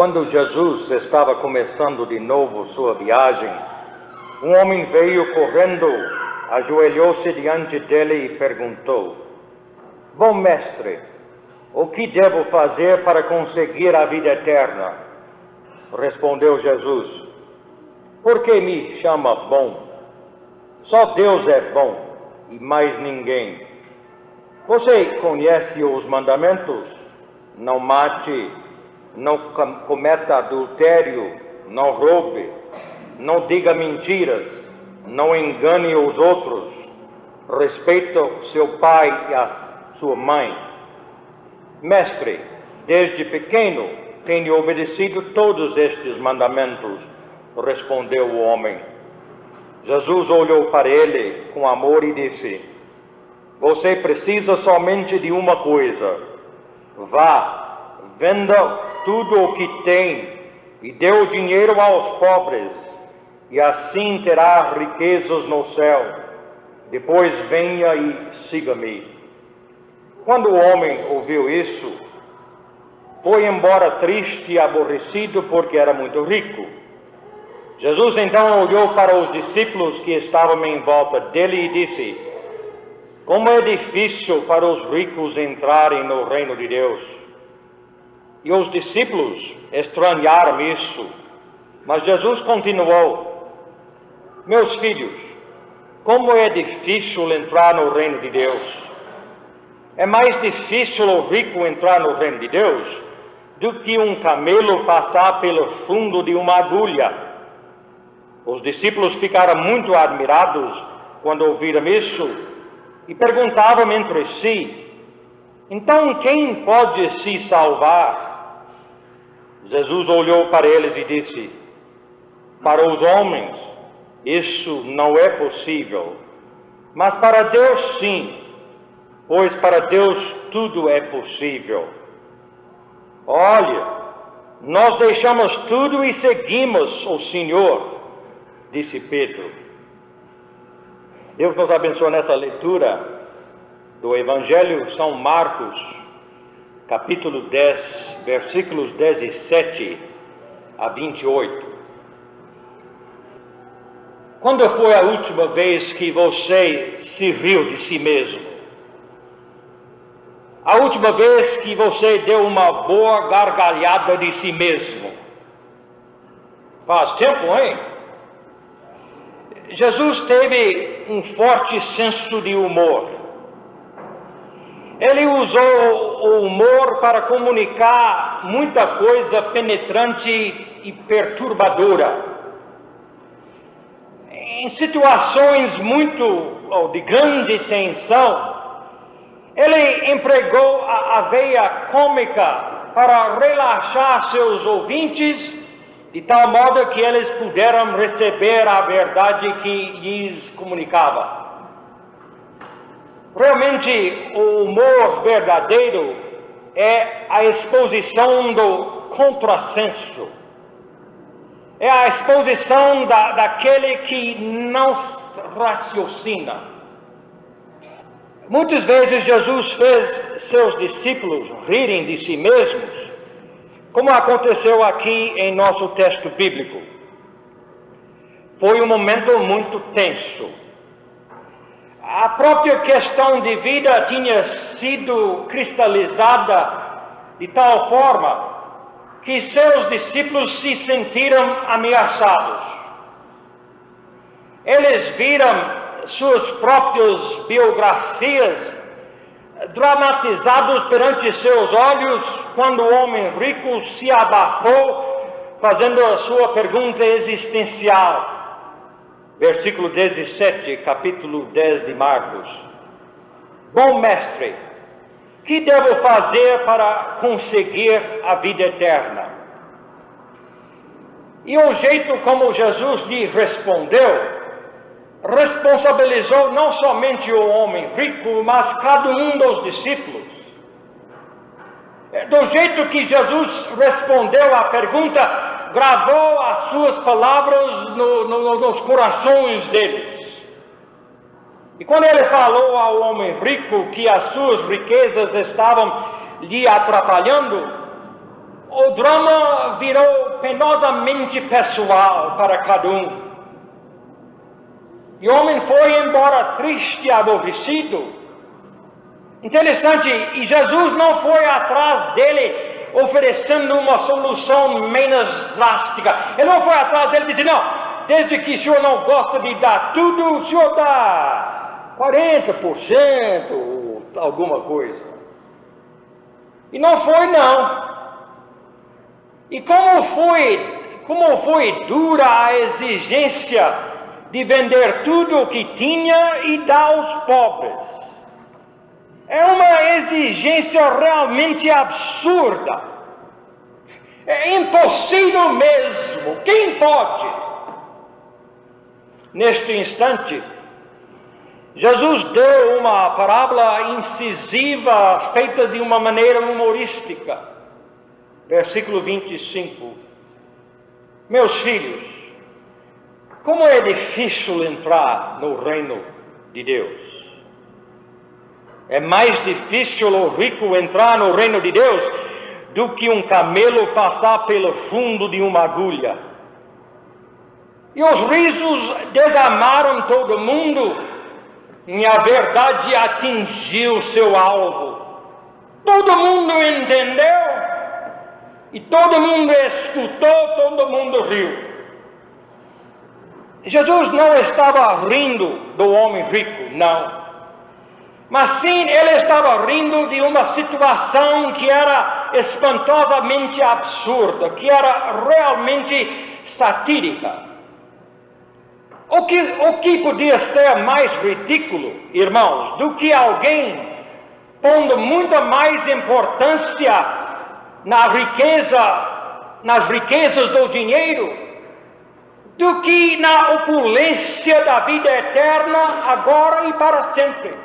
Quando Jesus estava começando de novo sua viagem, um homem veio correndo, ajoelhou-se diante dele e perguntou: Bom mestre, o que devo fazer para conseguir a vida eterna? Respondeu Jesus: Por que me chama bom? Só Deus é bom e mais ninguém. Você conhece os mandamentos? Não mate, não cometa adultério, não roube, não diga mentiras, não engane os outros, respeita seu pai e a sua mãe. Mestre, desde pequeno tenho obedecido todos estes mandamentos, respondeu o homem. Jesus olhou para ele com amor e disse: Você precisa somente de uma coisa. Vá, venda tudo o que tem e dê o dinheiro aos pobres, e assim terá riquezas no céu. Depois venha e siga-me. Quando o homem ouviu isso, foi embora triste e aborrecido porque era muito rico. Jesus então olhou para os discípulos que estavam em volta dele e disse: Como é difícil para os ricos entrarem no reino de Deus. E os discípulos estranharam isso. Mas Jesus continuou: Meus filhos, como é difícil entrar no reino de Deus. É mais difícil o rico entrar no reino de Deus do que um camelo passar pelo fundo de uma agulha. Os discípulos ficaram muito admirados quando ouviram isso e perguntavam entre si: Então quem pode se salvar? Jesus olhou para eles e disse: Para os homens isso não é possível, mas para Deus sim, pois para Deus tudo é possível. Olha, nós deixamos tudo e seguimos o Senhor, disse Pedro. Deus nos abençoe nessa leitura do Evangelho São Marcos, capítulo 10, versículos 17 a 28. Quando foi a última vez que você se riu de si mesmo? A última vez que você deu uma boa gargalhada de si mesmo? Faz tempo, hein? Jesus teve um forte senso de humor. Ele usou o humor para comunicar muita coisa penetrante e perturbadora. Em situações de grande tensão, ele empregou a veia cômica para relaxar seus ouvintes, de tal modo que eles puderam receber a verdade que lhes comunicava. Realmente, o humor verdadeiro é a exposição do contrassenso. É a exposição daquele que não raciocina. Muitas vezes Jesus fez seus discípulos rirem de si mesmos, como aconteceu aqui em nosso texto bíblico. Foi um momento muito tenso. A própria questão de vida tinha sido cristalizada de tal forma que seus discípulos se sentiram ameaçados. Eles viram suas próprias biografias dramatizadas perante seus olhos quando o homem rico se abafou fazendo a sua pergunta existencial. Versículo 17, capítulo 10 de Marcos. Bom mestre, que devo fazer para conseguir a vida eterna? E o jeito como Jesus lhe respondeu responsabilizou não somente o homem rico, mas cada um dos discípulos. Do jeito que Jesus respondeu à pergunta, gravou as suas palavras nos corações deles. E quando ele falou ao homem rico que as suas riquezas estavam lhe atrapalhando, o drama virou penosamente pessoal para cada um. E o homem foi embora triste e aborrecido. Interessante, e Jesus não foi atrás dele oferecendo uma solução menos drástica. Ele não foi atrás dele dizendo, não, desde que o senhor não gosta de dar tudo, o senhor dá 40%, alguma coisa. E não foi não. E como foi dura a exigência de vender tudo o que tinha e dar aos pobres. É uma exigência realmente absurda. É impossível mesmo. Quem pode? Neste instante, Jesus deu uma parábola incisiva, feita de uma maneira humorística. Versículo 25. Meus filhos, como é difícil entrar no reino de Deus. É mais difícil o rico entrar no reino de Deus do que um camelo passar pelo fundo de uma agulha. E os risos desarmaram todo mundo, e a verdade atingiu seu alvo. Todo mundo entendeu, e todo mundo escutou, todo mundo riu. Jesus não estava rindo do homem rico, não. Mas sim, ele estava rindo de uma situação que era espantosamente absurda, que era realmente satírica. O que podia ser mais ridículo, irmãos, do que alguém pondo muita mais importância nas riquezas do dinheiro, do que na opulência da vida eterna, agora e para sempre.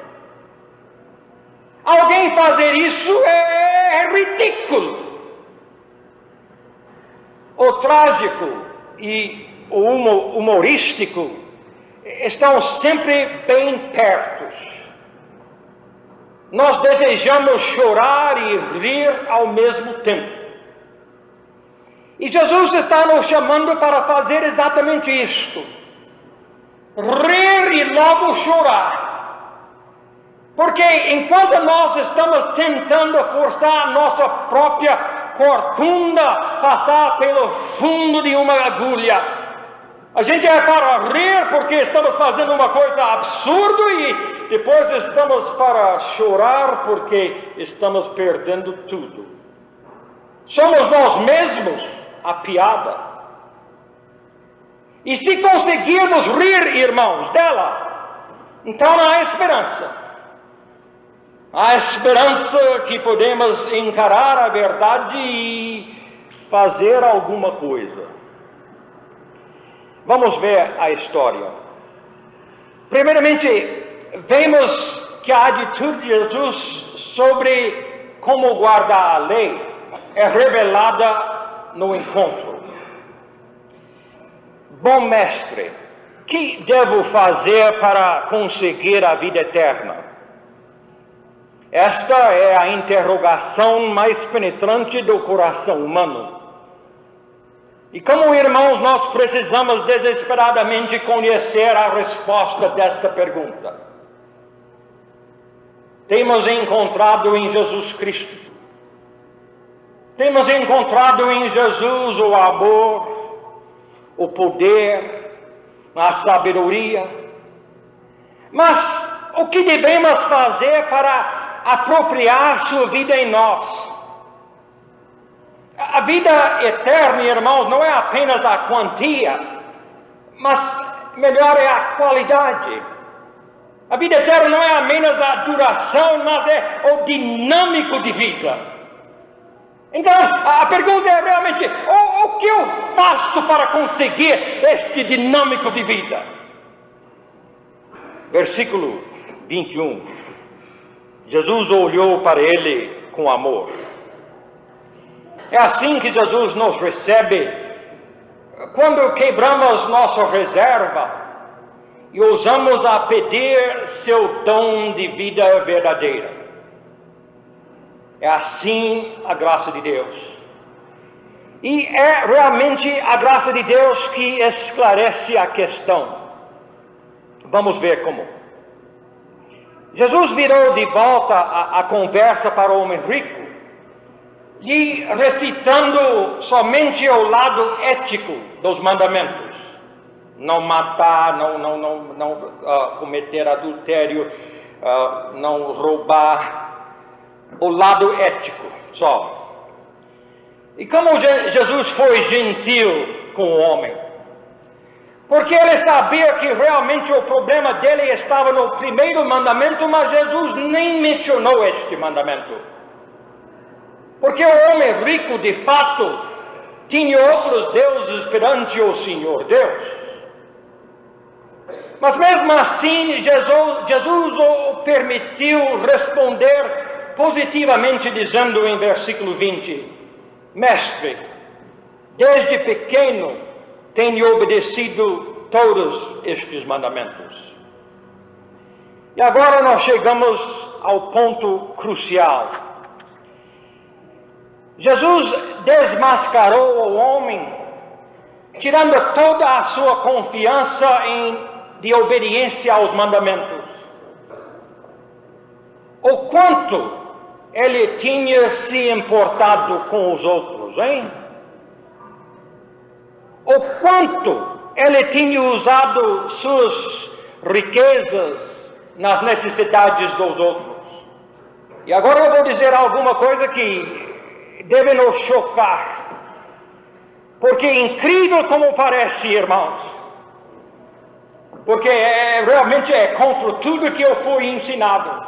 Alguém fazer isso é ridículo. O trágico e o humorístico estão sempre bem perto. Nós desejamos chorar e rir ao mesmo tempo. E Jesus está nos chamando para fazer exatamente isto. Rir e logo chorar. Porque enquanto nós estamos tentando forçar a nossa própria corcunda passar pelo fundo de uma agulha, a gente é para rir porque estamos fazendo uma coisa absurda e depois estamos para chorar porque estamos perdendo tudo. Somos nós mesmos a piada. E se conseguirmos rir, irmãos, dela, então há esperança. Há esperança que podemos encarar a verdade e fazer alguma coisa. Vamos ver a história. Primeiramente, vemos que a atitude de Jesus sobre como guardar a lei é revelada no encontro. Bom mestre, que devo fazer para conseguir a vida eterna? Esta é a interrogação mais penetrante do coração humano. E como irmãos, nós precisamos desesperadamente conhecer a resposta desta pergunta. Temos encontrado em Jesus Cristo. Temos encontrado em Jesus o amor, o poder, a sabedoria. Mas o que devemos fazer para apropriar sua vida em nós? A vida eterna, irmãos, não é apenas a quantia, mas melhor é a qualidade. A vida eterna não é apenas a duração, mas é o dinâmico de vida. Então, a pergunta é realmente, o que eu faço para conseguir este dinâmico de vida? Versículo 21. Jesus olhou para ele com amor. É assim que Jesus nos recebe quando quebramos nossa reserva e ousamos a pedir seu dom de vida verdadeira. É assim a graça de Deus. E é realmente a graça de Deus que esclarece a questão. Vamos ver como. Jesus virou de volta a conversa para o homem rico, e recitando somente o lado ético dos mandamentos. Não matar, não cometer adultério, não roubar. O lado ético só. E como Jesus foi gentil com o homem? Porque ele sabia que realmente o problema dele estava no primeiro mandamento, mas Jesus nem mencionou este mandamento. Porque o homem rico, de fato, tinha outros deuses perante o Senhor Deus. Mas mesmo assim, Jesus o permitiu responder positivamente, dizendo em versículo 20: Mestre, desde pequeno tenho obedecido todos estes mandamentos. E agora nós chegamos ao ponto crucial. Jesus desmascarou o homem, tirando toda a sua confiança de obediência aos mandamentos. O quanto ele tinha se importado com os outros, hein? O quanto ele tinha usado suas riquezas nas necessidades dos outros. E agora eu vou dizer alguma coisa que deve nos chocar, porque é incrível como parece, irmãos, porque realmente é contra tudo que eu fui ensinado,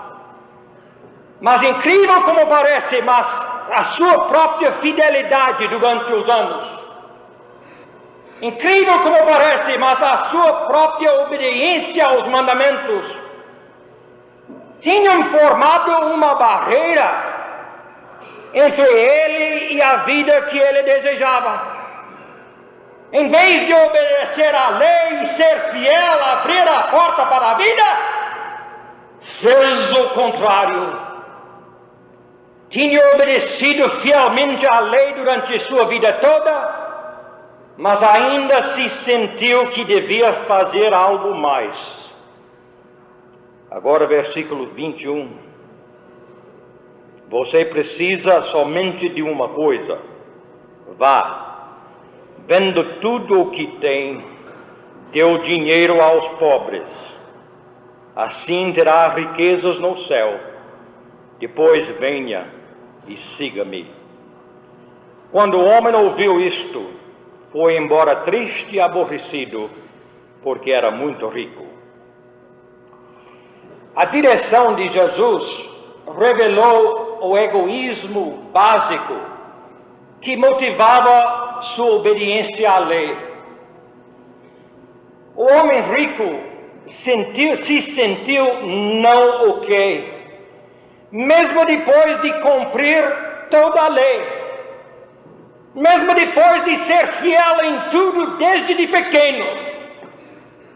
mas incrível como parece, mas a sua própria fidelidade durante os anos, incrível como parece, mas a sua própria obediência aos mandamentos, tinham formado uma barreira entre ele e a vida que ele desejava. Em vez de obedecer à lei e ser fiel, abrir a porta para a vida, fez o contrário. Tinha obedecido fielmente à lei durante sua vida toda, mas ainda se sentiu que devia fazer algo mais. Agora, versículo 21. Você precisa somente de uma coisa. Vá, venda tudo o que tem, dê o dinheiro aos pobres. Assim terá riquezas no céu. Depois venha e siga-me. Quando o homem ouviu isto, foi embora triste e aborrecido, porque era muito rico. A direção de Jesus revelou o egoísmo básico que motivava sua obediência à lei. O homem rico se sentiu não ok, mesmo depois de cumprir toda a lei, mesmo depois de ser fiel em tudo desde de pequeno,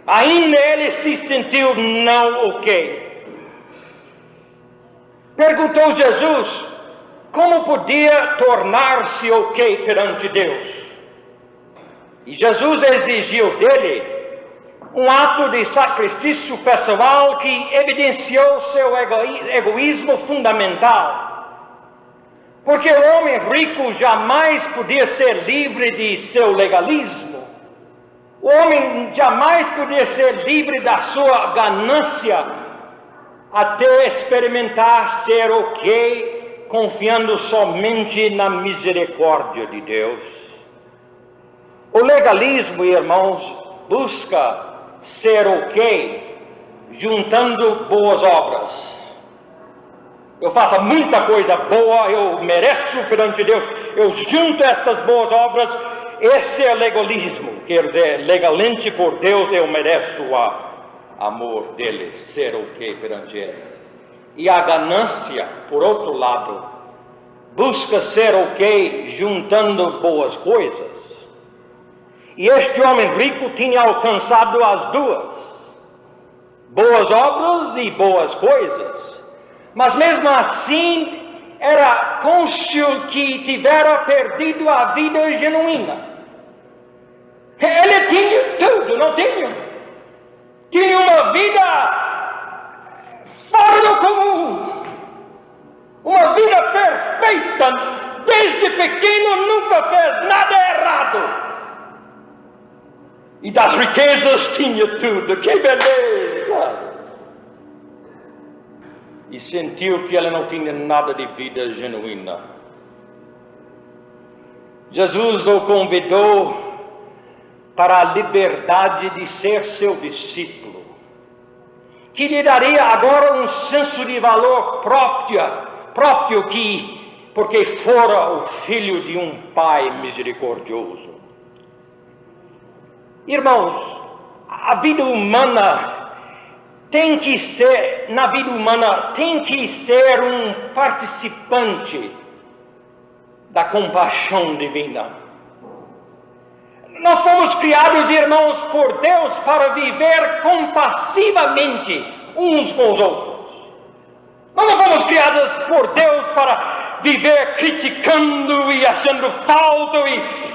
ainda ele se sentiu não ok. Perguntou Jesus como podia tornar-se ok perante Deus. E Jesus exigiu dele um ato de sacrifício pessoal que evidenciou seu egoísmo fundamental. Porque o homem rico jamais podia ser livre de seu legalismo. O homem jamais podia ser livre da sua ganância, até experimentar ser ok, confiando somente na misericórdia de Deus. O legalismo, irmãos, busca ser ok, juntando boas obras. Eu faço muita coisa boa, eu mereço perante Deus, eu junto estas boas obras. Esse é legalismo, quer dizer, legalmente por Deus eu mereço o amor dele, ser ok perante ele. E a ganância, por outro lado, busca ser ok juntando boas coisas. E este homem rico tinha alcançado as duas, boas obras e boas coisas. Mas mesmo assim, era cônscio que tivera perdido a vida genuína. Ele tinha tudo, não tinha? Tinha uma vida fora do comum, uma vida perfeita, desde pequeno nunca fez nada errado. E das riquezas tinha tudo, que beleza! E sentiu que ele não tinha nada de vida genuína. Jesus o convidou para a liberdade de ser seu discípulo, que lhe daria agora um senso de valor próprio porque fora o filho de um Pai misericordioso. Irmãos, a vida humana na vida humana tem que ser um participante da compaixão divina. Nós fomos criados, irmãos, por Deus para viver compassivamente uns com os outros. Nós não fomos criados por Deus para viver criticando e achando falta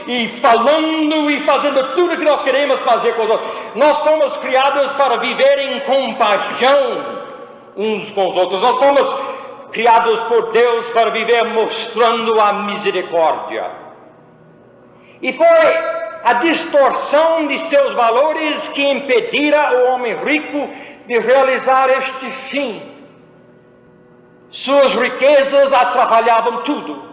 e falando e fazendo tudo que nós queremos fazer com os outros. Nós fomos criados para viver em compaixão uns com os outros. Nós fomos criados por Deus para viver mostrando a misericórdia. E foi a distorção de seus valores que impedira o homem rico de realizar este fim. Suas riquezas atrapalhavam tudo.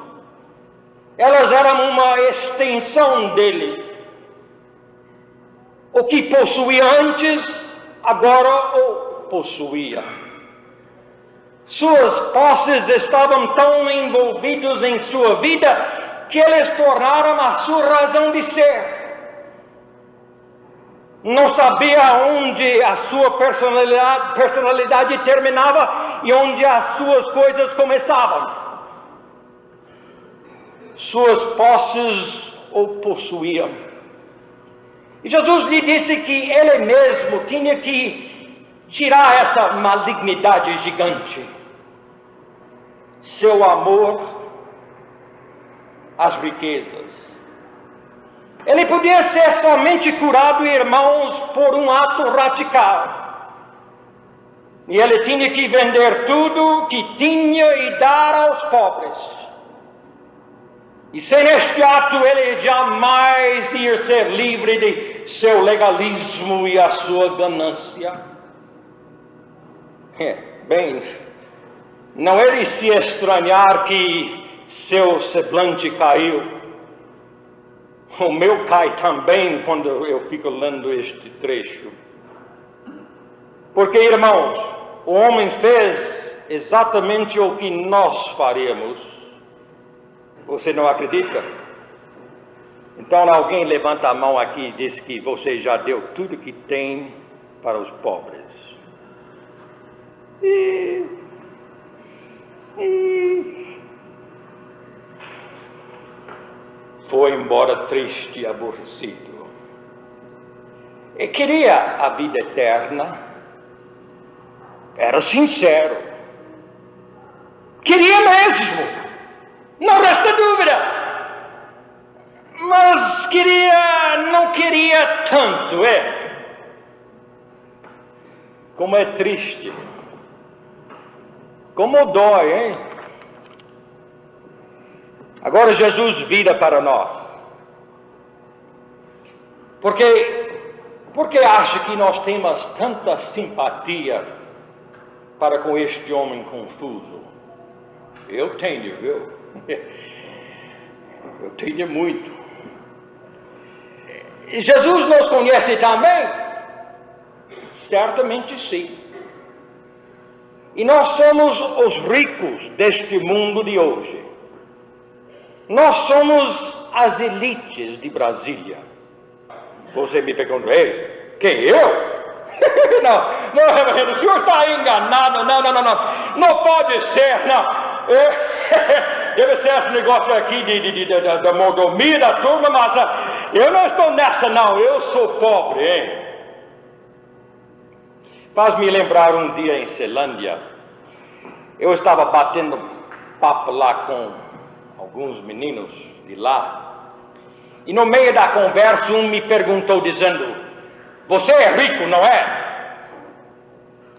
Elas eram uma extensão dele. O que possuía antes, agora o possuía. Suas posses estavam tão envolvidos em sua vida que eles tornaram a sua razão de ser. Não sabia onde a sua personalidade terminava e onde as suas coisas começavam. Suas posses o possuíam. E Jesus lhe disse que ele mesmo tinha que tirar essa malignidade gigante. Seu amor às riquezas. Ele podia ser somente curado, irmãos, por um ato radical. E ele tinha que vender tudo que tinha e dar aos pobres. E sem este ato ele jamais ia ser livre de seu legalismo e a sua ganância. Bem, não é de se estranhar que seu semblante caiu. O meu cai também quando eu fico lendo este trecho. Porque, irmãos, o homem fez exatamente o que nós faríamos. Você não acredita? Então alguém levanta a mão aqui e diz que você já deu tudo que tem para os pobres. Foi embora triste e aborrecido. E queria a vida eterna. Era sincero. Queria mesmo. Não resta dúvida. Mas não queria tanto, Como é triste. Como dói, hein? Agora Jesus vira para nós. Porque acha que nós temos tanta simpatia para com este homem confuso? Eu tenho, viu? Eu tenho muito. Jesus nos conhece também? Certamente sim. E nós somos os ricos deste mundo de hoje. Nós somos as elites de Brasília. Você me pergunta, quem eu? Não, o senhor está enganado, não pode ser, não. Deve ser esse negócio aqui da mordomia da turma, mas eu não estou nessa, não, eu sou pobre, Faz-me lembrar um dia em Ceilândia. Eu estava batendo papo lá com alguns meninos de lá. E no meio da conversa, um me perguntou dizendo: você é rico, não é?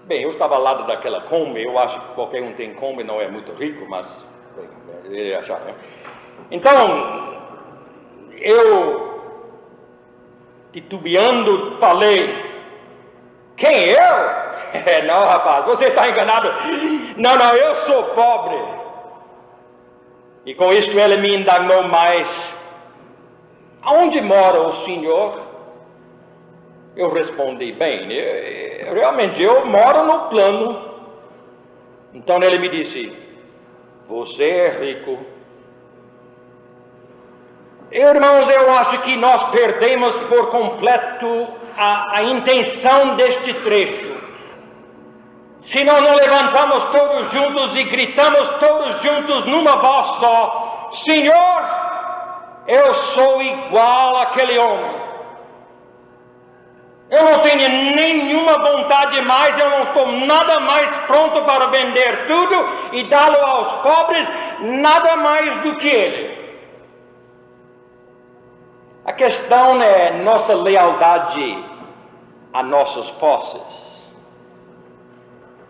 Bem, eu estava ao lado daquela Kombi. Eu acho que qualquer um tem Kombi, não é muito rico, mas ele achava, né? Então, eu, titubeando, falei: quem, eu? Não, rapaz, você está enganado. Não, eu sou pobre. E com isso ele me indagou mais: aonde mora o senhor? Eu respondi: bem, realmente eu moro no plano. Então ele me disse: você é rico. Irmãos, eu acho que nós perdemos por completo a intenção deste trecho. Se nós não levantamos todos juntos e gritamos todos juntos numa voz só: Senhor, eu sou igual àquele homem. Eu não tenho nenhuma vontade mais, eu não estou nada mais pronto para vender tudo e dá-lo aos pobres, nada mais do que ele. A questão é nossa lealdade a nossas posses.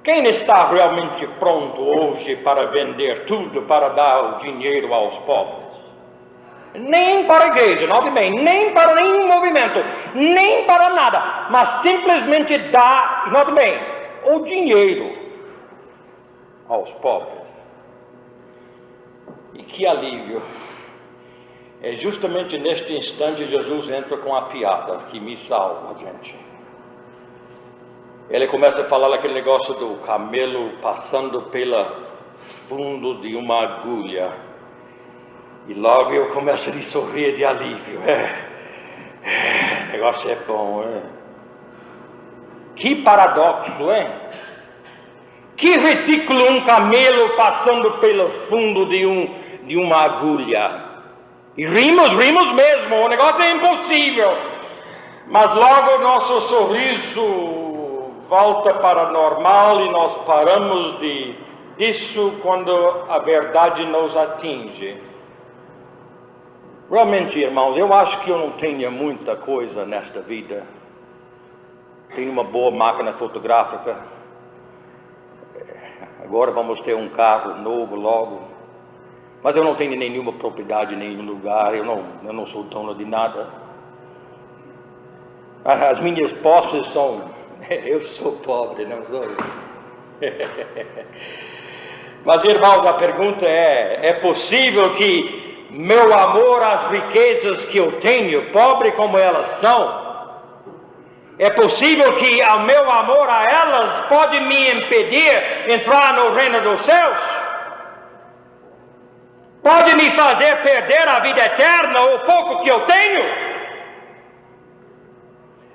Quem está realmente pronto hoje para vender tudo, para dar o dinheiro aos pobres? Nem para a igreja, note bem, nem para nenhum movimento, nem para nada, mas simplesmente dá, note bem, o dinheiro aos pobres. E que alívio! É justamente neste instante Jesus entra com a piada que me salva, gente. Ele começa a falar aquele negócio do camelo passando pelo fundo de uma agulha. E logo eu começo a sorrir de alívio. O negócio é bom, Que paradoxo, Que ridículo um camelo passando pelo fundo de uma agulha. E rimos mesmo, o negócio é impossível. Mas logo o nosso sorriso volta para normal e nós paramos disso quando a verdade nos atinge. Realmente, irmãos, eu acho que eu não tenho muita coisa nesta vida. Tenho uma boa máquina fotográfica. Agora vamos ter um carro novo logo. Mas eu não tenho nenhuma propriedade em nenhum lugar. Eu não sou dono de nada. As minhas posses são... Eu sou pobre, não sou? Mas, irmãos, a pergunta é possível que meu amor às riquezas que eu tenho, pobre como elas são, é possível que o meu amor a elas pode me impedir entrar no reino dos céus? Pode me fazer perder a vida eterna, o pouco que eu tenho?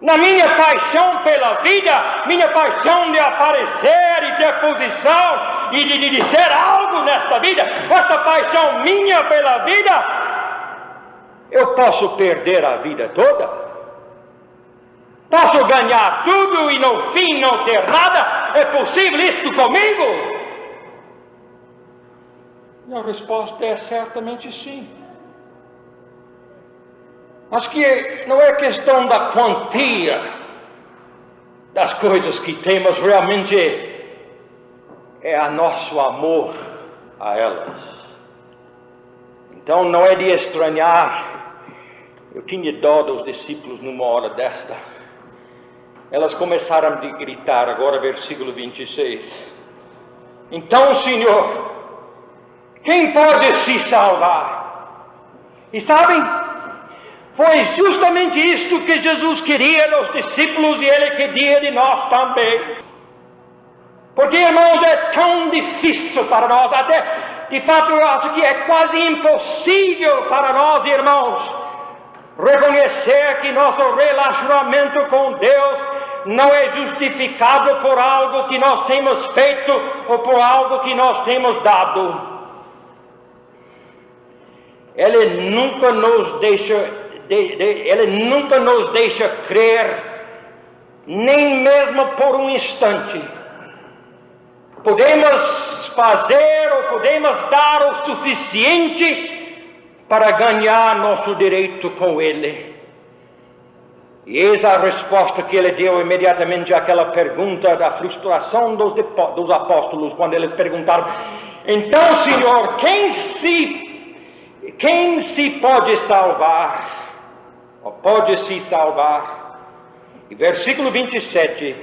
Na minha paixão pela vida, minha paixão de aparecer e ter posição e de ser algo nesta vida, essa paixão minha pela vida, eu posso perder a vida toda? Posso ganhar tudo e no fim não ter nada? É possível isso comigo? E a resposta é certamente sim. Mas que não é questão da quantia das coisas que temos, realmente é a nosso amor a elas. Então não é de estranhar, eu tinha dó dos discípulos numa hora desta. Elas começaram a gritar, agora versículo 26. Então, Senhor, quem pode se salvar? E sabem, foi justamente isto que Jesus queria dos discípulos e Ele queria de nós também. Porque, irmãos, é tão difícil para nós, até, de fato, eu acho que é quase impossível para nós, irmãos, reconhecer que nosso relacionamento com Deus não é justificado por algo que nós temos feito ou por algo que nós temos dado. Ele nunca nos deixa crer, nem mesmo por um instante, podemos fazer ou podemos dar o suficiente para ganhar nosso direito com Ele. E eis a resposta que ele deu imediatamente àquela pergunta da frustração dos apóstolos, quando eles perguntaram: então, Senhor, quem se pode salvar? Ou pode se salvar? E versículo 27,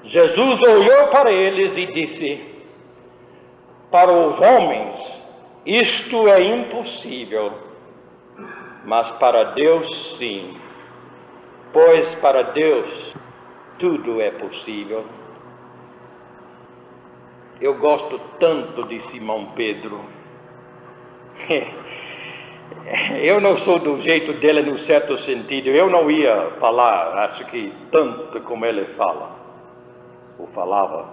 Jesus olhou para eles e disse: para os homens isto é impossível, mas para Deus sim. Pois para Deus tudo é possível. Eu gosto tanto de Simão Pedro. Eu não sou do jeito dele no certo sentido. Eu não ia falar, acho que tanto como ele fala, ou falava.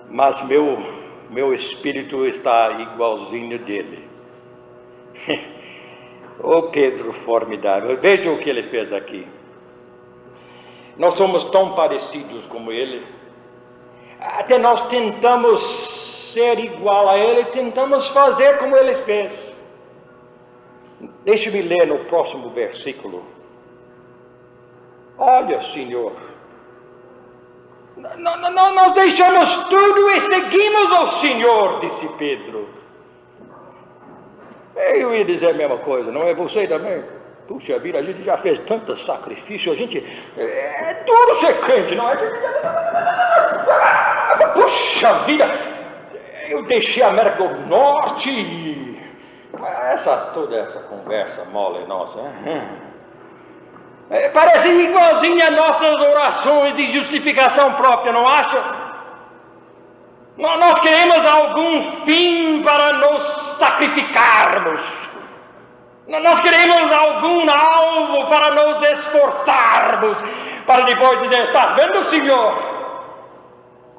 Mas meu espírito está igualzinho dele. Oh, Pedro formidável, veja o que ele fez aqui. Nós somos tão parecidos como ele. Até nós tentamos ser igual a ele, tentamos fazer como ele fez. Deixe-me ler no próximo versículo. Olha, Senhor, nós deixamos tudo e seguimos ao Senhor, disse Pedro. Eu ia dizer a mesma coisa, não é você também? Puxa vida, a gente já fez tanto sacrifício, a gente... É duro ser crente, não é? Puxa vida, eu deixei a América do Norte e... toda essa conversa mole nossa, parece igualzinho a nossas orações de justificação própria, não acha? Nós queremos algum fim para nos sacrificarmos. Nós queremos algum alvo para nos esforçarmos, para depois dizer: está vendo, Senhor?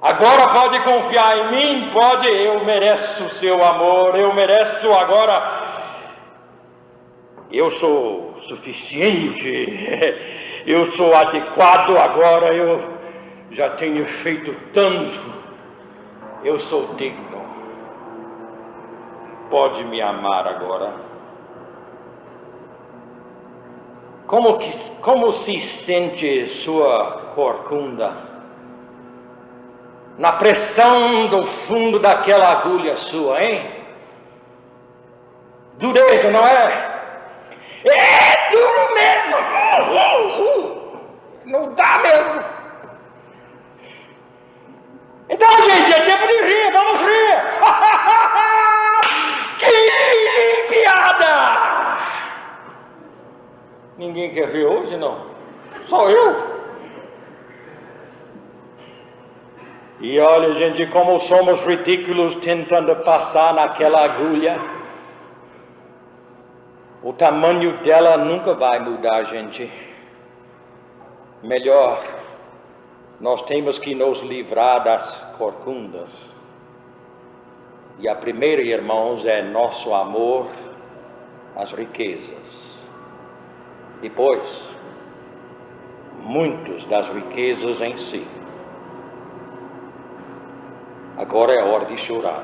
Agora pode confiar em mim, pode, eu mereço o seu amor, eu mereço agora, eu sou suficiente, eu sou adequado agora, eu já tenho feito tanto. Eu sou digno. Pode me amar agora. Como se sente sua corcunda na pressão do fundo daquela agulha sua, hein? Dureza, não é? É duro mesmo. Não dá mesmo. Então, gente, é tempo de rir, vamos rir! Que piada! Ninguém quer rir hoje, não? Só eu? E olha, gente, como somos ridículos tentando passar naquela agulha. O tamanho dela nunca vai mudar, gente. Melhor, nós temos que nos livrar das corcundas. E a primeira, irmãos, é nosso amor às riquezas. Depois, muitas das riquezas em si. Agora é hora de chorar.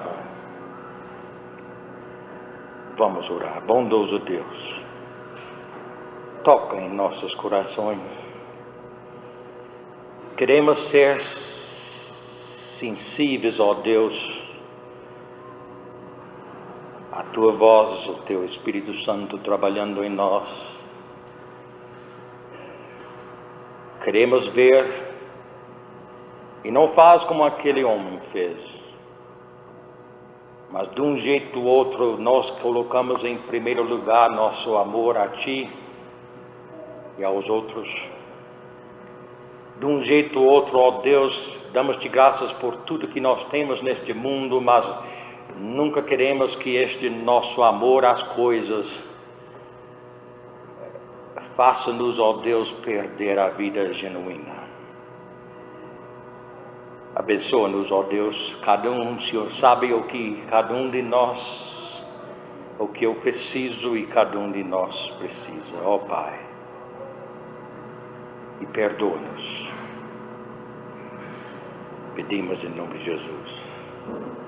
Vamos orar. Bondoso Deus, toca em nossos corações. Queremos ser sensíveis, ó Deus, a Tua voz, o Teu Espírito Santo trabalhando em nós. Queremos ver, e não faz como aquele homem fez, mas de um jeito ou outro nós colocamos em primeiro lugar nosso amor a Ti e aos outros. De um jeito ou outro, ó Deus, damos-te graças por tudo que nós temos neste mundo, mas nunca queremos que este nosso amor às coisas faça-nos, ó Deus, perder a vida genuína. Abençoa-nos, ó Deus, cada um, o Senhor sabe o que cada um de nós, o que eu preciso e cada um de nós precisa, ó Pai. E perdoa-nos. Pedimos em nome de Jesus.